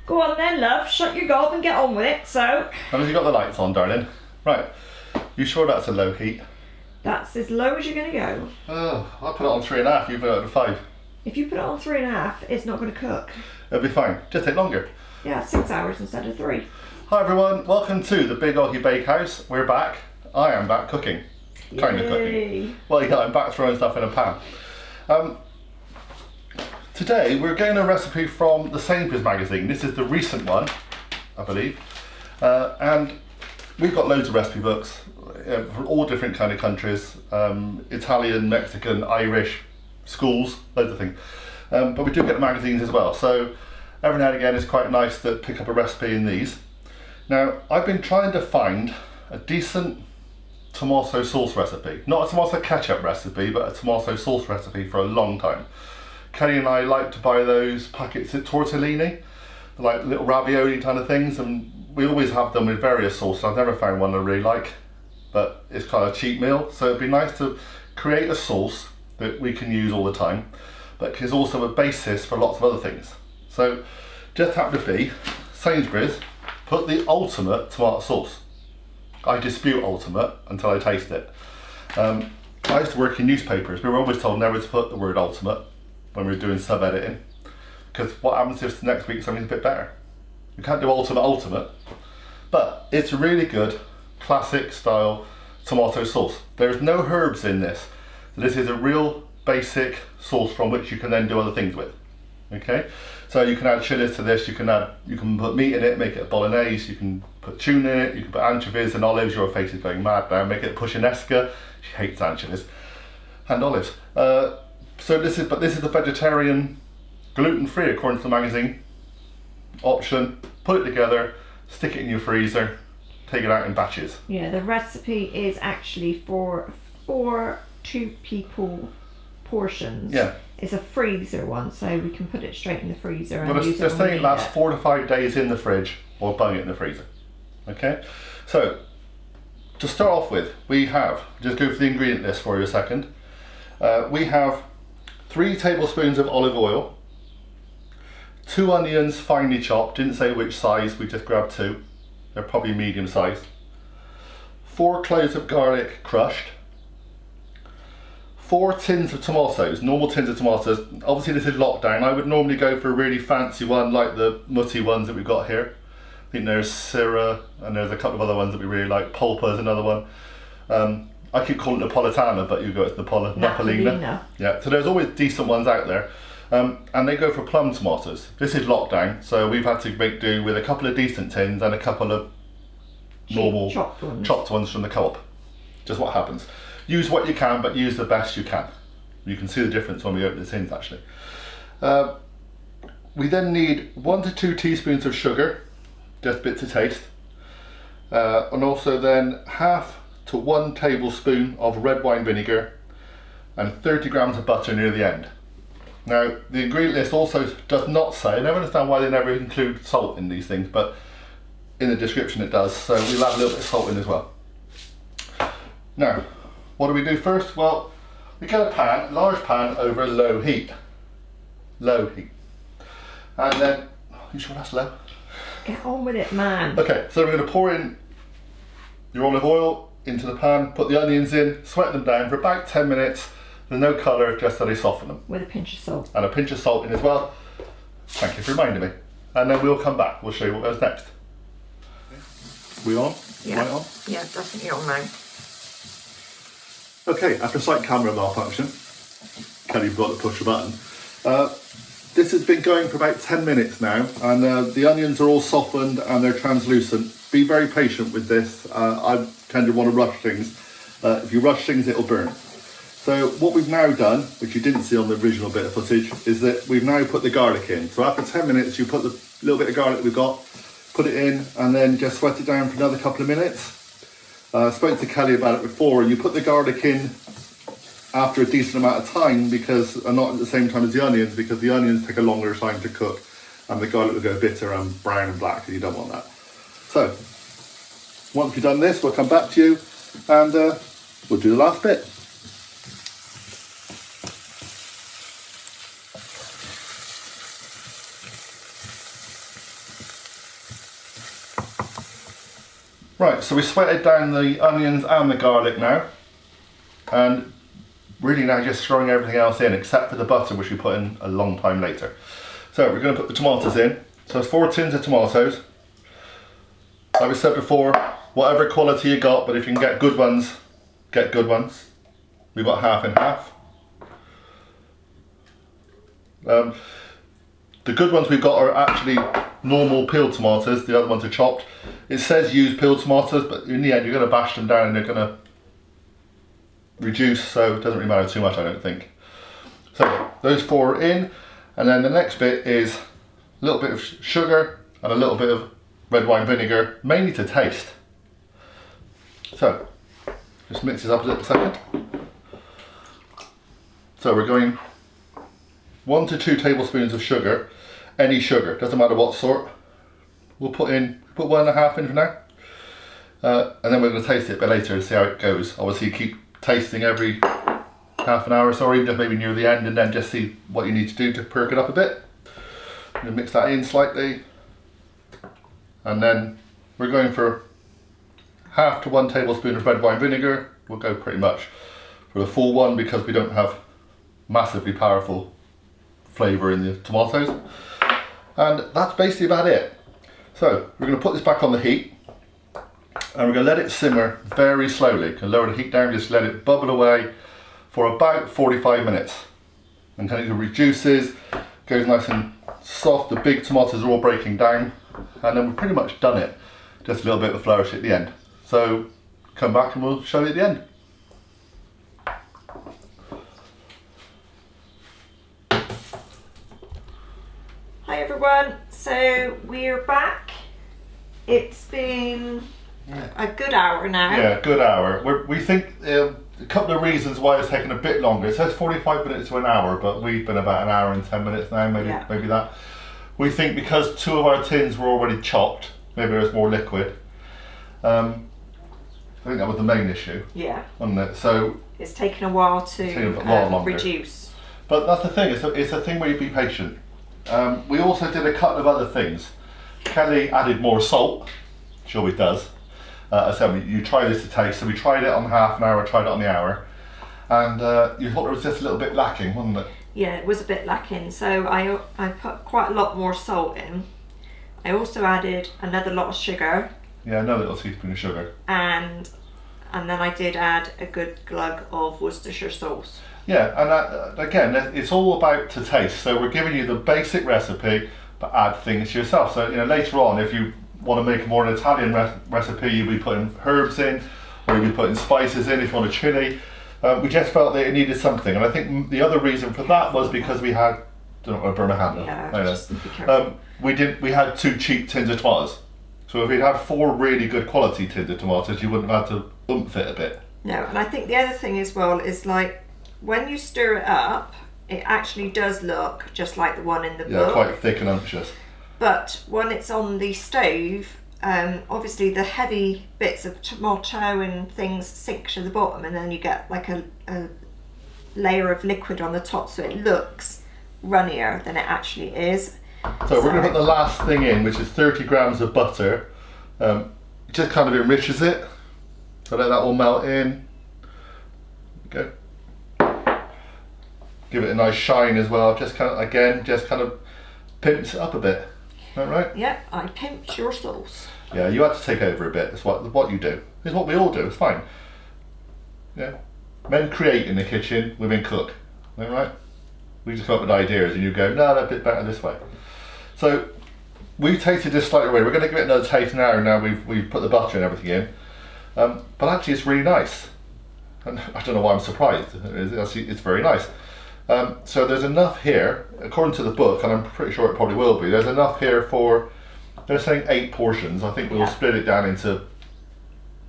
Go on then, love. Shut your gob and get on with it. So. Have you got the lights on, darling? Right. You sure that's a low heat? That's as low as you're going to go. Oh, I put it on 3.5. You put it on 5. If you put it on 3.5, it's not going to cook. It'll be fine. Just take longer. Yeah, 6 hours instead of 3. Hi everyone. Welcome to the Big OGGIE Bakehouse. We're back. I am back cooking. Kind of cooking. Well, yeah, I'm back throwing stuff in a pan. Today we're getting a recipe from the SAINSBURYS magazine. This is the recent one, I believe. And we've got loads of recipe books for all different kind of countries. Italian, Mexican, Irish, schools, loads of things. But we do get the magazines as well. So every now and again it's quite nice to pick up a recipe in these. Now, I've been trying to find a decent tomato sauce recipe. Not a tomato ketchup recipe, but a tomato sauce recipe for a long time. Kelly and I like to buy those packets of tortellini, like little ravioli kind of things, and we always have them with various sauces. I've never found one I really like, but it's kind of a cheap meal, so it'd be nice to create a sauce that we can use all the time, but is also a basis for lots of other things. So, just happened to be, Sainsbury's put the ultimate tomato sauce. I dispute ultimate until I taste it. I used to work in newspapers. We were always told never to put the word ultimate when we were doing sub-editing, because what happens if next week something's a bit better? You can't do ultimate, but it's a really good classic style tomato sauce. There's no herbs in this, so this is a real basic sauce from which you can then do other things with. Okay, so you can add chilies to this. You can put meat in it, make it a bolognese. You can put tuna in it. You can put anchovies and olives. Your face is going mad now. Make it a puttanesca. She hates anchovies and olives. So this is the vegetarian, gluten-free according to the magazine option. Put it together, stick it in your freezer, take it out in batches. Yeah, the recipe is actually for 4 2-people portions. Yeah. It's a freezer one, so we can put it straight in the freezer and well, use it. Let's say it lasts 4 to 5 days in the fridge, or bung it in the freezer. Okay, so to start off with, we have, just go for the ingredient list for you a second. We have 3 tablespoons of olive oil, 2 onions finely chopped, didn't say which size, we just grabbed 2. They're probably medium sized. 4 cloves of garlic crushed. 4 tins of tomatoes, normal tins of tomatoes. Obviously this is lockdown. I would normally go for a really fancy one like the mutti ones that we've got here. I think there's Syrah and there's a couple of other ones that we really like. Polpa is another one. I keep calling it Napolitana, but you go it's Napolina. Yeah, so there's always decent ones out there. And they go for plum tomatoes. This is lockdown, so we've had to make do with a couple of decent tins and a couple of normal chopped ones from the co-op. Just what happens. Use what you can, but use the best you can. You can see the difference when we open the tins actually. We then need 1 to 2 teaspoons of sugar, just a bit to taste. And also then 1/2 to 1 tablespoon of red wine vinegar and 30 grams of butter near the end. Now, the ingredient list also does not say, I never understand why they never include salt in these things, but in the description it does, so we'll add a little bit of salt in as well. Now, what do we do first? Well, we get a pan, large pan over low heat. Low heat. And then, you sure that's low? Get on with it, man. Okay, so we're going to pour in your olive oil into the pan, put the onions in, sweat them down for about 10 minutes. There's no colour, just so they soften them. With a pinch of salt. And a pinch of salt in as well. Thank you for reminding me. And then we'll come back. We'll show you what goes next. We on? Yeah. Right on? Yeah, definitely on now. Okay, after slight camera malfunction, Kelly forgot to push the button. This has been going for about 10 minutes now, and the onions are all softened and they're translucent. Be very patient with this. I tend to want to rush things. If you rush things, it'll burn. So what we've now done, which you didn't see on the original bit of footage, is that we've now put the garlic in. So after 10 minutes, you put the little bit of garlic that we've got, put it in, and then just sweat it down for another couple of minutes. I spoke to Kelly about it before, and you put the garlic in after a decent amount of time, because, and not at the same time as the onions, because the onions take a longer time to cook, and the garlic will go bitter and brown and black, and you don't want that. So, once we've done this, we'll come back to you, and we'll do the last bit. Right, so we sweated down the onions and the garlic now, and really now just throwing everything else in except for the butter, which we put in a long time later. So we're going to put the tomatoes in. So it's 4 tins of tomatoes. Like we said before, whatever quality you got, but if you can get good ones, get good ones. We've got half and half. The good ones we've got are actually normal peeled tomatoes, the other ones are chopped. It says use peeled tomatoes, but in the end you're going to bash them down and they're going to reduce, so it doesn't really matter too much, I don't think. So those 4 are in, and then the next bit is a little bit of sugar and a little bit of red wine vinegar, mainly to taste. So just mix this up a little second. So we're going 1 to 2 tablespoons of sugar, any sugar, doesn't matter what sort. We'll put 1.5 in for now, and then we're going to taste it a bit later and see how it goes. Obviously you keep tasting every half an hour or so, or even just maybe near the end, and then just see what you need to do to perk it up a bit. And mix that in slightly, and then we're going for half to 1 tablespoon of red wine vinegar. We'll go pretty much for the full one because we don't have massively powerful flavour in the tomatoes, and that's basically about it. So we're going to put this back on the heat, and we're going to let it simmer very slowly. Can lower the heat down, just let it bubble away for about 45 minutes, and then it reduces, goes nice and soft, the big tomatoes are all breaking down, and then we've pretty much done it. Just a little bit of a flourish at the end. So come back and we'll show you at the end. Hi everyone, so we're back. It's been a good hour now. Yeah, good hour. We think a couple of reasons why it's taken a bit longer. It says 45 minutes to an hour, but we've been about 1 hour and 10 minutes now, maybe that. We think because 2 of our tins were already chopped, maybe there's more liquid. I think that was the main issue. Yeah. Wasn't it? So it's taken a while to reduce. But that's the thing, it's a thing where you be patient. We also did a couple of other things. Kelly added more salt, she always does. I said, you try this to taste, so we tried it on half an hour, tried it on the hour, and you thought it was just a little bit lacking, wasn't it? Yeah, it was a bit lacking, so I put quite a lot more salt in. I also added another lot of sugar. Yeah, another little teaspoon of sugar. And then I did add a good glug of Worcestershire sauce. Yeah, and again, it's all about to taste. So we're giving you the basic recipe, but add things yourself. So later on, if you want to make a more Italian recipe, you'll be putting herbs in, or you'll be putting spices in if you want a chili. We just felt that it needed something, and I think the other reason for that was because we had, don't want to burn my hand. Yeah, just be careful. We had 2 cheap tins of tomatoes. So if we'd had 4 really good quality tins of tomatoes, you wouldn't have had to oomph it a bit. No, and I think the other thing as well is like when you stir it up, it actually does look just like the one in the book. Yeah, quite thick and unctuous. But when it's on the stove, obviously the heavy bits of tomato and things sink to the bottom, and then you get like a layer of liquid on the top, so it looks runnier than it actually is. So we're going to put the last thing in, which is 30 grams of butter. Just kind of enriches it. So let that all melt in. Okay. Give it a nice shine as well. Just kind of pimps it up a bit. Is that right? Yep, I pimped your sauce. Yeah, you had to take over a bit. It's what you do. It's what we all do. It's fine. Yeah. Men create in the kitchen, women cook. Is that right? We just come up with ideas and you go, no, that's a bit better this way. So we've tasted this slightly already. We're going to give it another taste now we've put the butter and everything in. But actually it's really nice. And I don't know why I'm surprised. It's very nice. So there's enough here, according to the book, and I'm pretty sure it probably will be, there's enough here for, they're saying 8 portions. I think we'll split it down into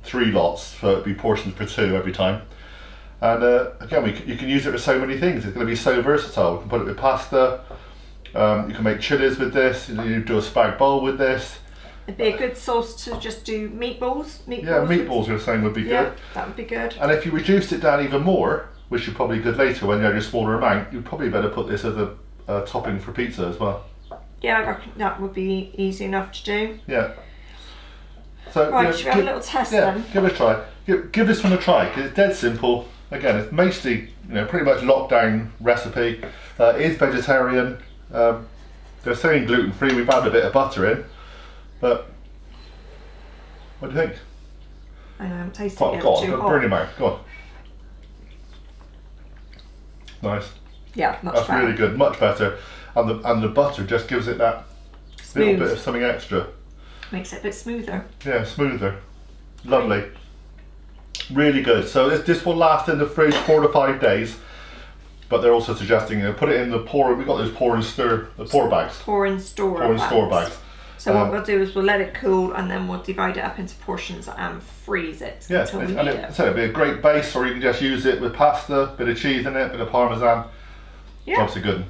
3 lots, so it'll be portions per 2 every time. And again, you can use it for so many things. It's going to be so versatile. We can put it with pasta. You can make chilies with this. You do a spag bowl with this. It'd be a good sauce to just do meatballs. Yeah, meatballs you're saying would be good. Yeah, that would be good. And if you reduced it down even more, which you probably could later when you have your smaller amount, you'd probably better put this as a topping for pizza as well. Yeah, I reckon that would be easy enough to do. Yeah. So, Right, should we have a little test then? Give it a try. Give this one a try, because it's dead simple. Again, it's mostly, pretty much lockdown recipe. It is vegetarian. They're saying gluten-free. We've added a bit of butter in. But, what do you think? I know, I'm tasting it. Go Too on, hot. burn your mouth. Go on. Nice. Yeah, much That's better. really good. Much better. And the butter just gives it that little bit of something extra. Makes it a bit smoother. Yeah, smoother. Lovely. Really good. So this will last in the fridge 4 to 5 days. But they're also suggesting put it in the pour. We got those pour and stir, the pour bags. Pour and store Pour and bags. store bags. So what we'll do is we'll let it cool and then we'll divide it up into portions and freeze it Yeah, until we need and it. so it'd be a great base, or you can just use it with pasta, bit of cheese in it, bit of parmesan. Yeah. Obviously good.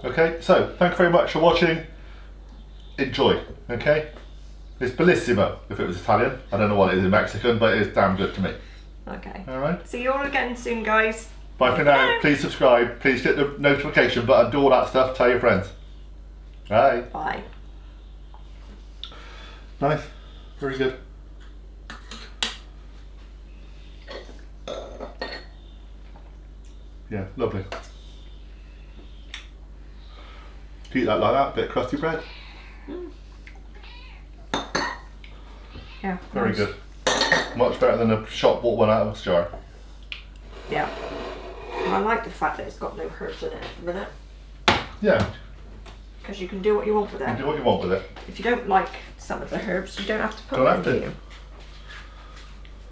Okay, so thank you very much for watching. Enjoy. Okay, it's bellissimo if it was Italian. I don't know what it is in Mexican, but it's damn good to me. Okay. All right. See you all again soon, guys. Bye for now. Please subscribe. Please hit the notification button. Do all that stuff. Tell your friends. Bye. Bye. Nice. Very good. Yeah, lovely. Eat that like that, bit of crusty bread. Yeah. Very nice. good. Much better than a shop bought one out of a jar. Yeah. And I like the fact that it's got no herbs in it at the minute. Yeah, Because you can do what you want with you it. do what you want with it. If you don't like some of the herbs, you don't have to put Don't them have in to. you.